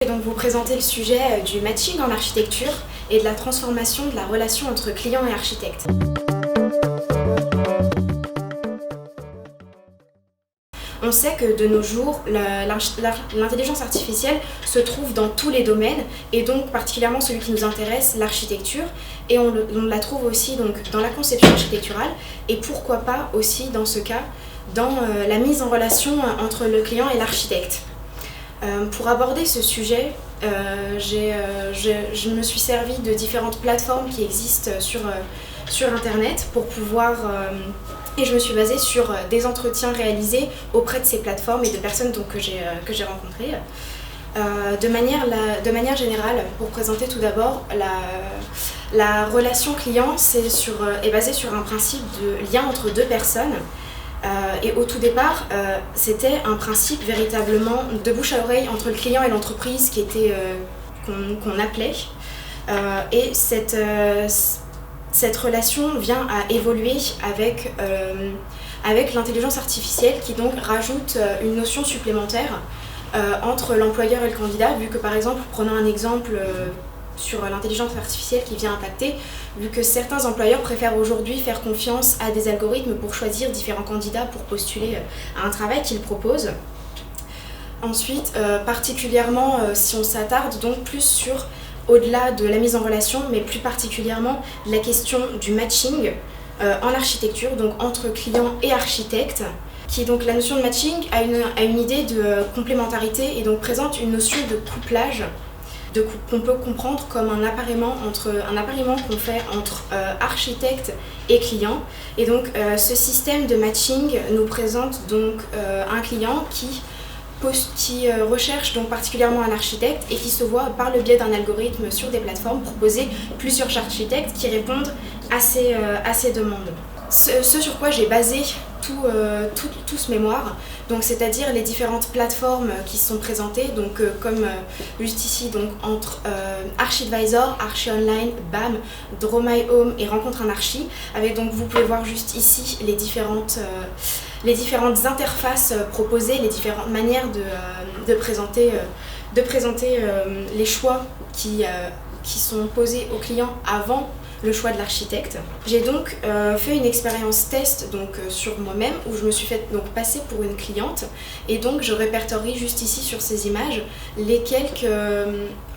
Je vais donc vous présenter le sujet du matching en architecture et de la transformation de la relation entre client et architecte. On sait que de nos jours, l'intelligence artificielle se trouve dans tous les domaines et donc particulièrement celui qui nous intéresse, l'architecture, et on la trouve aussi donc dans la conception architecturale et pourquoi pas aussi dans ce cas dans la mise en relation entre le client et l'architecte. Pour aborder ce sujet, je me suis servi de différentes plateformes qui existent sur Internet pour pouvoir... et je me suis basée sur des entretiens réalisés auprès de ces plateformes et de personnes donc, que j'ai rencontrées. De manière générale, pour présenter tout d'abord, la relation client est basée sur un principe de lien entre deux personnes. Et au tout départ, c'était un principe véritablement de bouche à oreille entre le client et l'entreprise qu'on appelait. Et cette relation vient à évoluer avec l'intelligence artificielle qui donc rajoute une notion supplémentaire entre l'employeur et le candidat, vu que par exemple, prenons un exemple sur l'intelligence artificielle qui vient impacter, vu que certains employeurs préfèrent aujourd'hui faire confiance à des algorithmes pour choisir différents candidats pour postuler à un travail qu'ils proposent. Ensuite, particulièrement si on s'attarde donc plus sur, au-delà de la mise en relation, mais plus particulièrement la question du matching en architecture, donc entre client et architecte, qui est donc la notion de matching a une idée de complémentarité et donc présente une notion de couplage qu'on peut comprendre comme un appareillement qu'on fait entre architecte et client. Et donc ce système de matching nous présente donc un client qui recherche donc particulièrement un architecte et qui se voit par le biais d'un algorithme sur des plateformes proposer plusieurs architectes qui répondent à ces demandes. Ce sur quoi j'ai basé tout ce mémoire, donc c'est-à-dire les différentes plateformes qui sont présentées, donc comme juste ici donc entre Archidvisor, Archi-Online, BAM, Draw My Home et Rencontre un Archi, avec donc vous pouvez voir juste ici les différentes interfaces proposées, les différentes manières de présenter les choix qui sont posés aux clients avant le choix de l'architecte. J'ai donc fait une expérience test sur moi-même où je me suis fait donc passer pour une cliente et donc je répertorie juste ici sur ces images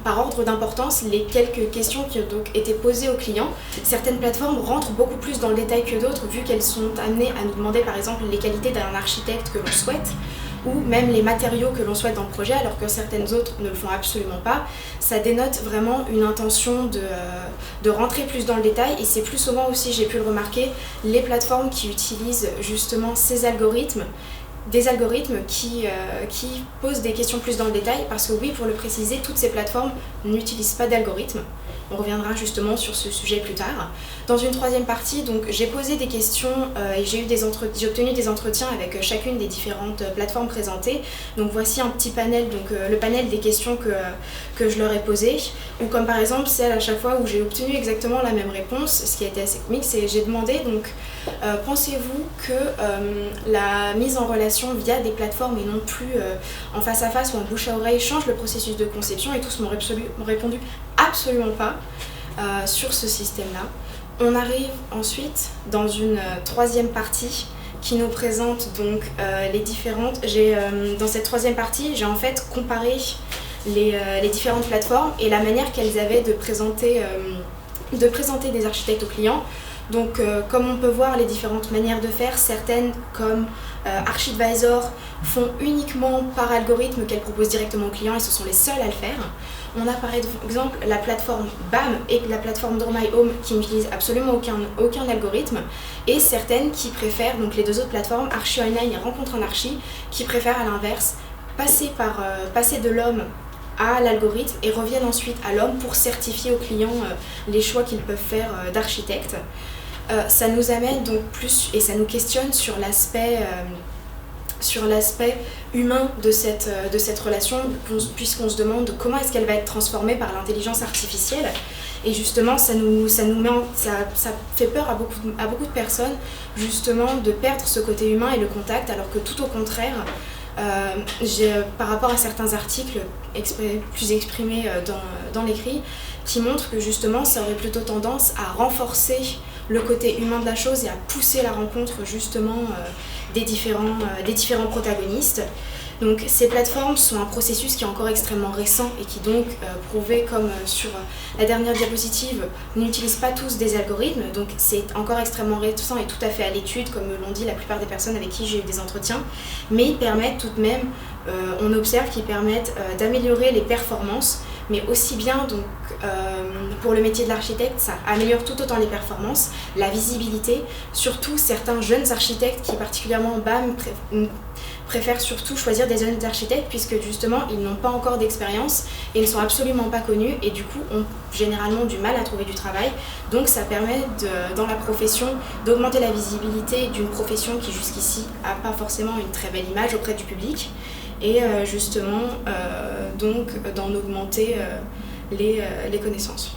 par ordre d'importance les quelques questions qui ont donc été posées aux clients. Certaines plateformes rentrent beaucoup plus dans le détail que d'autres vu qu'elles sont amenées à nous demander par exemple les qualités d'un architecte que l'on souhaite ou même les matériaux que l'on souhaite dans le projet, alors que certaines autres ne le font absolument pas. Ça dénote vraiment une intention de rentrer plus dans le détail, et c'est plus souvent aussi, j'ai pu le remarquer, les plateformes qui utilisent justement ces algorithmes, des algorithmes qui posent des questions plus dans le détail, parce que oui, pour le préciser, toutes ces plateformes n'utilisent pas d'algorithmes. On reviendra justement sur ce sujet plus tard. Dans une troisième partie, donc, j'ai posé des questions et j'ai obtenu des entretiens avec chacune des différentes plateformes présentées. Donc voici un petit panel, donc le panel des questions que je leur ai posées. Ou comme par exemple celle à chaque fois où j'ai obtenu exactement la même réponse, ce qui a été assez comique, c'est j'ai demandé donc pensez-vous que la mise en relation via des plateformes et non plus en face à face ou en bouche à oreille change le processus de conception, et tous m'ont répondu absolument pas sur ce système-là. On arrive ensuite dans une troisième partie qui nous présente donc les différentes... dans cette troisième partie, j'ai en fait comparé les différentes plateformes et la manière qu'elles avaient de présenter des architectes aux clients. Donc comme on peut voir les différentes manières de faire, certaines comme Archidvisor font uniquement par algorithme qu'elles proposent directement aux clients et ce sont les seuls à le faire. On a par exemple la plateforme BAM et la plateforme Draw My Home qui n'utilisent absolument aucun algorithme, et certaines qui préfèrent, donc les deux autres plateformes, Archi-Online et Rencontre un Archi, qui préfèrent à l'inverse passer de l'homme à l'algorithme et reviennent ensuite à l'homme pour certifier aux clients les choix qu'ils peuvent faire d'architecte. Ça nous amène donc plus et ça nous questionne sur l'aspect humain de cette relation, puisqu'on se demande comment est-ce qu'elle va être transformée par l'intelligence artificielle. Et justement, ça fait peur à beaucoup de personnes, justement, de perdre ce côté humain et le contact, alors que tout au contraire, par rapport à certains articles plus exprimés dans l'écrit, qui montrent que justement ça aurait plutôt tendance à renforcer le côté humain de la chose et à pousser la rencontre justement des différents protagonistes. Donc ces plateformes sont un processus qui est encore extrêmement récent et qui donc prouvait, comme sur la dernière diapositive, n'utilisent pas tous des algorithmes, donc c'est encore extrêmement récent et tout à fait à l'étude, comme l'ont dit la plupart des personnes avec qui j'ai eu des entretiens, mais ils permettent tout de même, on observe qu'ils permettent d'améliorer les performances, mais aussi bien donc, pour le métier de l'architecte, ça améliore tout autant les performances, la visibilité, surtout certains jeunes architectes qui particulièrement BAM préfèrent surtout choisir des jeunes architectes puisque justement ils n'ont pas encore d'expérience et ne sont absolument pas connus et du coup ont généralement du mal à trouver du travail. Donc ça permet dans la profession d'augmenter la visibilité d'une profession qui jusqu'ici n'a pas forcément une très belle image auprès du public et justement donc d'en augmenter les connaissances.